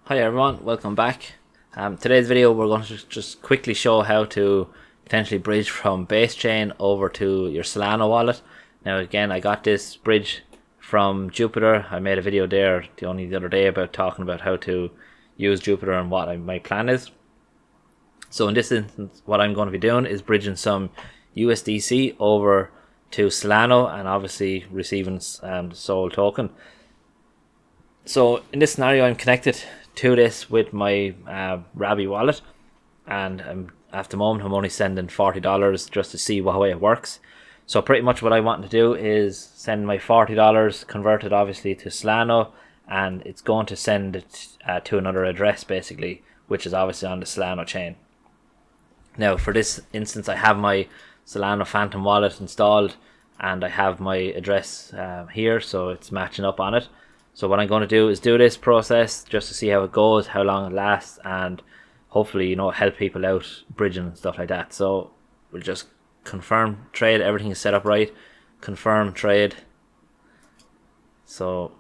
Hi everyone, welcome back. Today's video we're going to just quickly show how to potentially bridge from base chain over to your Solana wallet. Now again, I got this bridge from Jupiter. I made a video there the other day about talking about how to use Jupiter and what my plan is. So in this instance, what I'm going to be doing is bridging some USDC over to Solana and obviously receiving the Sol token. So in this scenario, I'm connected to this with my Rabby wallet, and at the moment I'm only sending $40 just to see how it works. So pretty much what I want to do is send my $40, convert it obviously to Solana, and it's going to send it to another address basically, which is obviously on the Solana chain. Now for this instance, I have my Solana Fantom wallet installed and I have my address here, so it's matching up on it. So what I'm going to do is do this process just to see how it goes, how long it lasts, and hopefully, help people out bridging and stuff like that. So we'll just confirm trade, everything is set up right, confirm trade. So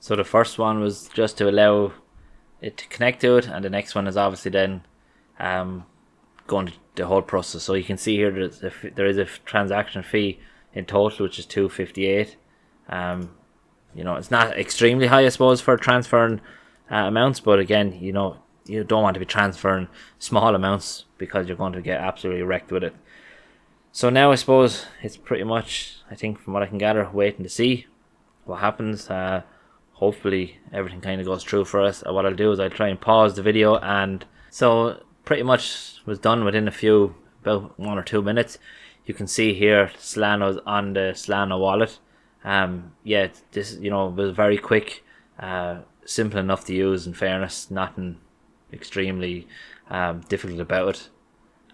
the first one was just to allow it to connect to it, and the next one is obviously then going to the whole process. So you can see here there is a transaction fee in total, which is $2.58. It's not extremely high, I suppose, for transferring amounts, but again, you don't want to be transferring small amounts because you're going to get absolutely wrecked with it. So now I suppose it's pretty much, I think from what I can gather, waiting to see what happens. Hopefully everything kind of goes through for us. What I'll do is I'll try and pause the video, and so pretty much was done within about 1 or 2 minutes. You can see here Solana's on the Solana wallet. This was very quick, simple enough to use. In fairness, nothing extremely difficult about it.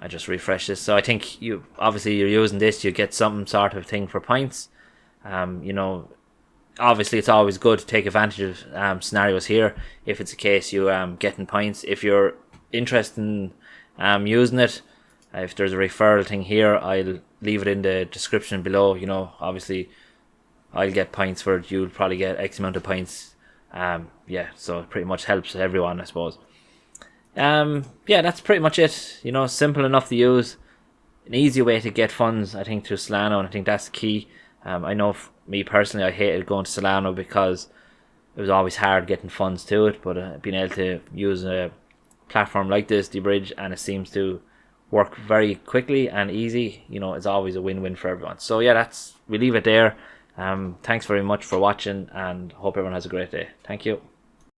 I just refresh this. So I think you're using this, you get some sort of thing for points. Obviously it's always good to take advantage of scenarios here if it's a case you getting points. If you're interested in using it, if there's a referral thing here, I'll leave it in the description below. Obviously I'll get points for it, you'll probably get X amount of points. So it pretty much helps everyone, I suppose. That's pretty much it. Simple enough to use, an easy way to get funds, I think, through Solana, and I think that's the key. I know me personally, I hated going to Solana because it was always hard getting funds to it, but being able to use a platform like this, deBridge, and it seems to work very quickly and easy, it's always a win-win for everyone. So yeah, we leave it there. Thanks very much for watching, and hope everyone has a great day. Thank you.